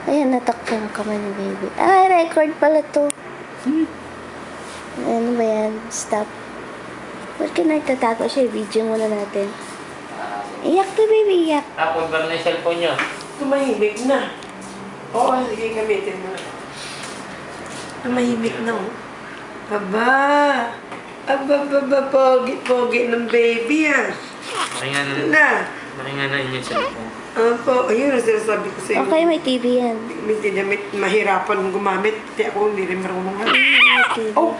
Ayan, natakpan ang kamay ni baby. Ah, record pala to. Ano ba yan? Stop. Ba't ka nagtatago siya? Video muna natin. Iyak to, baby. Iyak. Tapos ba na yung cellphone nyo? Tumahimik na. Oo, sige, gamitin mo na. Tumahimik na, oh. Aba! Aba, pogi ng baby, ah. Makinga na yung cellphone. Opo, ayun ang sinasabi ko sa'yo. Okay, may TV yan. Hindi namin mahirapan gumamit. Hindi ako, hindi rin marunong. May TV. Oh.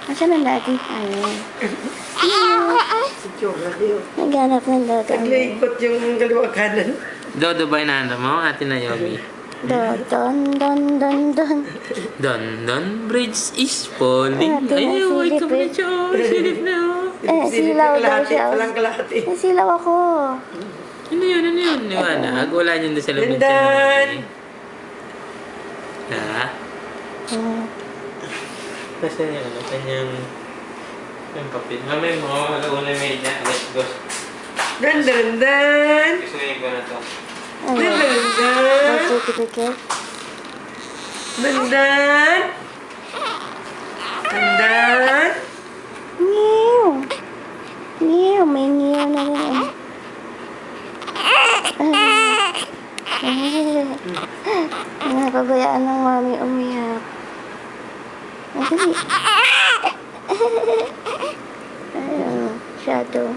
Nasaan ang daddy? Ayun. Si Chora, yun. Naghanap ng daddy. Naglaikot yung dalawa kanan. Dodo ba inaanda mo, Ate Naomi? Don. Don, bridge is falling. Ate, Ay, wait ka silip pa eh. siya. Silip na oh. Silaw daw siya. Walang kalahati. Silaw ako. Ano yun? Liwanag. Wala niyan doon sa lamin siya. Landan! Ha? Kasi yung kanyang yung papel. Mamay mo, una may na. Let's go. Dan! Gusto ko na to. Ano? Birth certificate? Dan! Ngiyaw. May ngiyaw na rin. Napabayaan ng mami umiyak. Ay, dali. Ayun, shadow.